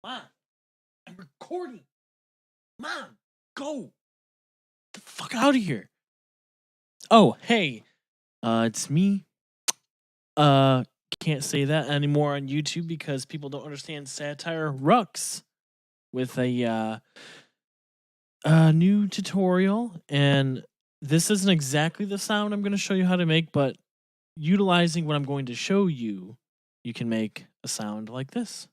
Mom, I'm recording. Mom, go the fuck out of here. Oh, hey, it's me. Uh, can't say that anymore on YouTube because people don't understand satire. Rux with a new tutorial, and this isn't exactly the sound I'm going to show you how to make, but utilizing what I'm going to show you, you can make a sound like this.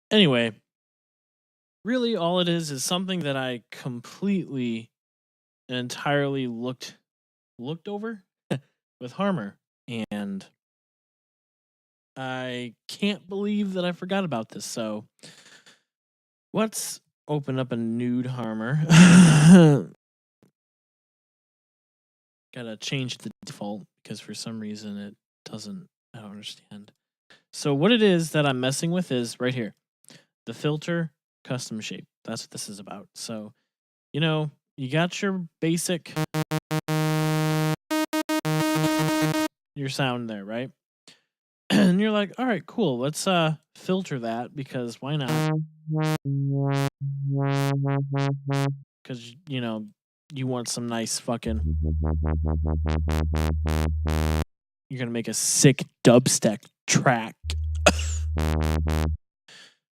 Anyway, really all it is something that I completely and entirely looked over with Harmer, and I can't believe that I forgot about this. So let's open up a nude Harmer. Gotta change the default because for some reason it doesn't. I don't understand. So what it is that I'm messing with is right here, the filter custom shape. That's what this is about. So, you got your basic your sound there, right? And you're like, all right, cool. Let's filter that because why not? Because you want some nice fucking. You're gonna make a sick dubstep track.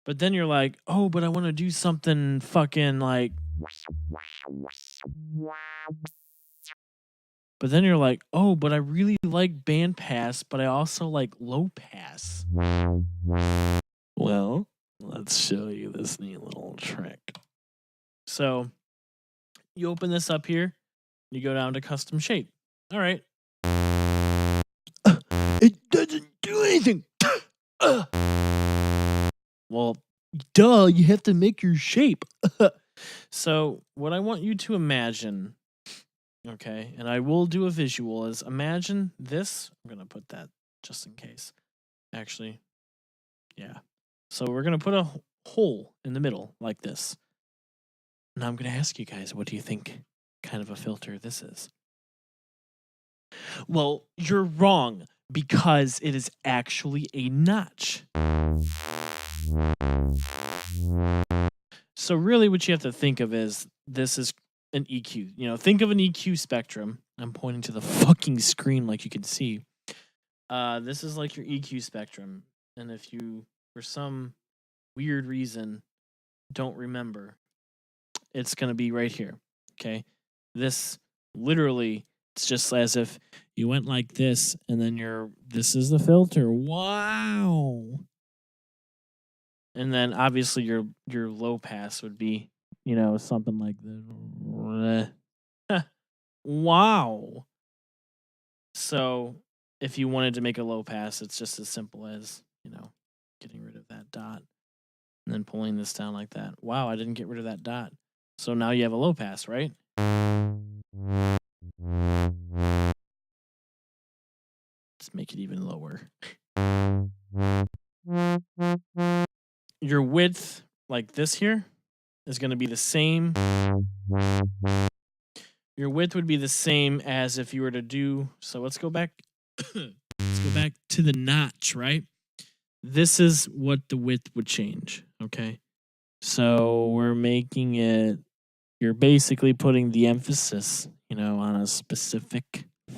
But then you're like, oh, but I want to do something fucking like. But then you're like, oh, but I really like band pass, but I also like low pass. Well, let's show you this neat little trick. So you open this up here, you go down to custom shape. All right. It doesn't do anything. Well, duh, you have to make your shape. So what I want you to imagine, okay, and I will do a visual, is imagine this. I'm going to put that just in case. Actually, yeah. So we're going to put a hole in the middle like this. Now I'm going to ask you guys, what do you think kind of a filter this is? Well, you're wrong because it is actually a notch. So really what you have to think of is this is an EQ. Think of an EQ spectrum. I'm pointing to the fucking screen like you can see. This is like your EQ spectrum. And if you, for some weird reason, don't remember, it's going to be right here. Okay? This literally, it's just as if you went like this and then this is the filter. Wow. And then obviously your low pass would be, something like this. Wow. So if you wanted to make a low pass, it's just as simple as, getting rid of that dot and then pulling this down like that. Wow, I didn't get rid of that dot. So now you have a low pass, right? Let's make it even lower. Your width, like this here, is going to be the same. Your width would be the same as if you were to do. So let's go back. Let's go back to the notch, right? This is what the width would change. Okay. So we're making it, you're basically putting the emphasis, on a specific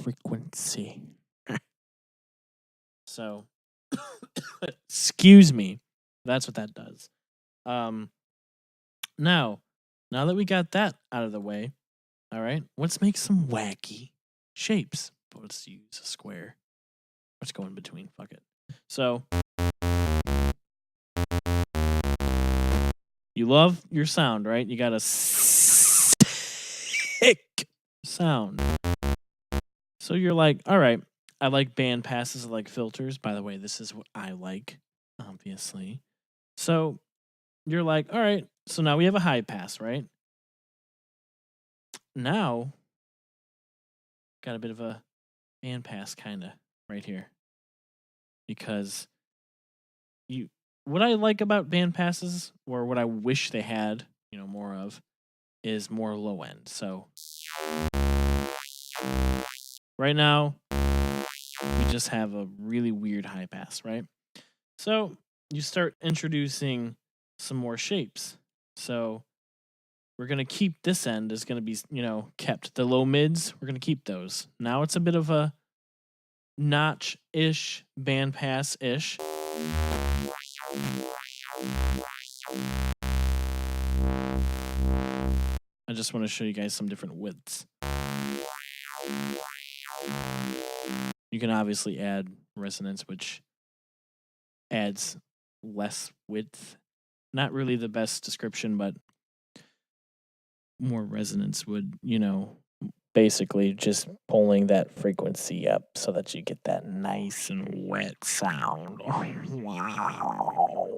frequency. So, excuse me. That's what that does. Now that we got that out of the way, all right, let's make some wacky shapes. But let's use a square. Let's go in between. Fuck it. So, you love your sound, right? You got a sick sound. So you're like, all right, I like band passes, I like filters. By the way, this is what I like, obviously. So you're like, all right, so now we have a high pass, right? Now, got a bit of a bandpass kind of right here, because you what I like about bandpasses, or what I wish they had, more of, is more low end. So right now we just have a really weird high pass, right? So you start introducing some more shapes. So we're going to keep this end is going to be, kept. The low mids, we're going to keep those. Now it's a bit of a notch-ish, bandpass-ish. I just want to show you guys some different widths. You can obviously add resonance, which adds less width. Not really the best description, but more resonance would, basically just pulling that frequency up so that you get that nice and wet sound. Wow.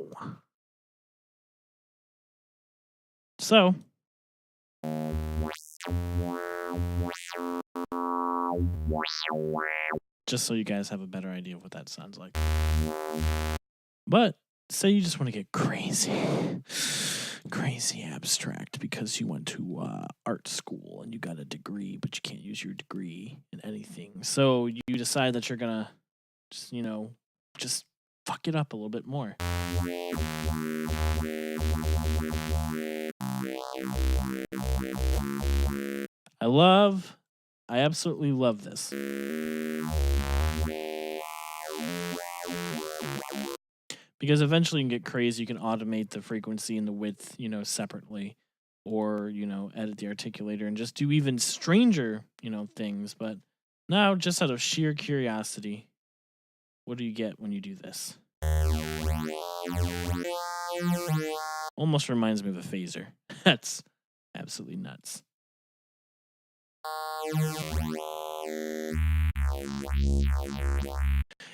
So, just so you guys have a better idea of what that sounds like. But say you just want to get crazy abstract because you went to art school and you got a degree, but you can't use your degree in anything. So you decide that you're gonna just fuck it up a little bit more. I absolutely love this. Because eventually you can get crazy. You can automate the frequency and the width, separately, or, edit the articulator and just do even stranger, things. But now, just out of sheer curiosity, what do you get when you do this? Almost reminds me of a phaser. That's absolutely nuts.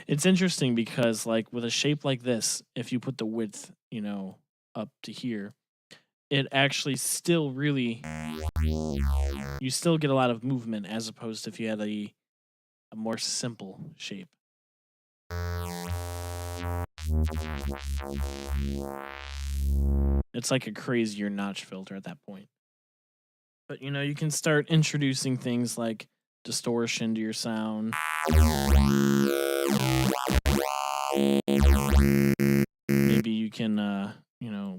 It's interesting because, like, with a shape like this, if you put the width, up to here, it actually still really, you still get a lot of movement as opposed to if you had a more simple shape. It's like a crazier notch filter at that point. But you can start introducing things like distortion to your sound. Maybe you can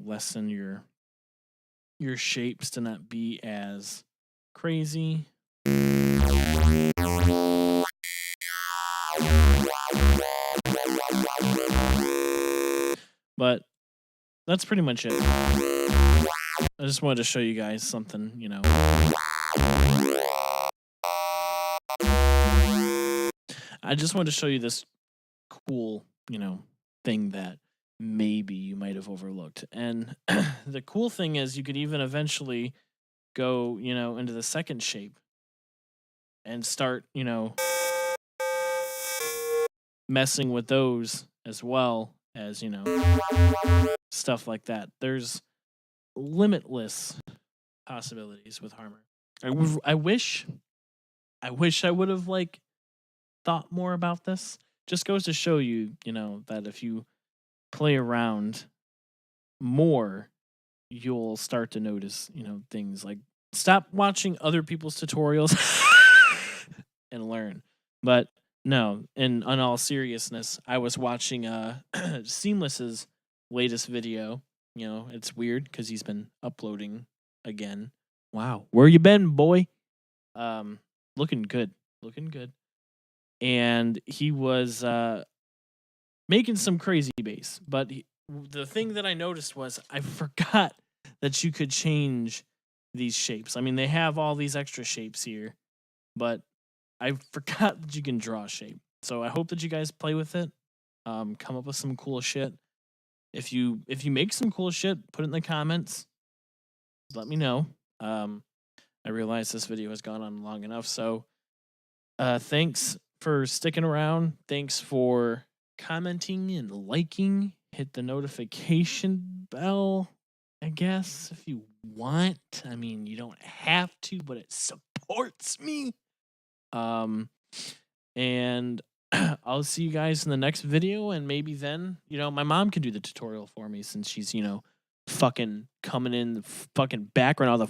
lessen your shapes to not be as crazy. But that's pretty much it. I just wanted to show you guys something, I just wanted to show you this cool, thing that maybe you might have overlooked. And the cool thing is you could even eventually go, into the second shape and start, messing with those as well as, stuff like that. There's limitless possibilities with Harmor. I wish I would have thought more about this. Just goes to show you, that if you play around more, you'll start to notice, things like stop watching other people's tutorials and learn. But no, in all seriousness, I was watching Seamless's latest video. It's weird because he's been uploading again. Wow, where you been, boy? Looking good. And he was making some crazy bass. But the thing that I noticed was I forgot that you could change these shapes. I mean, they have all these extra shapes here, but I forgot that you can draw a shape. So I hope that you guys play with it. Come up with some cool shit. If you make some cool shit, put it in the comments. Let me know. I realize this video has gone on long enough, so thanks for sticking around. Thanks for commenting and liking. Hit the notification bell, I guess, if you want. I mean, you don't have to, but it supports me. And I'll see you guys in the next video, and maybe then, my mom can do the tutorial for me since she's, fucking coming in the fucking background all the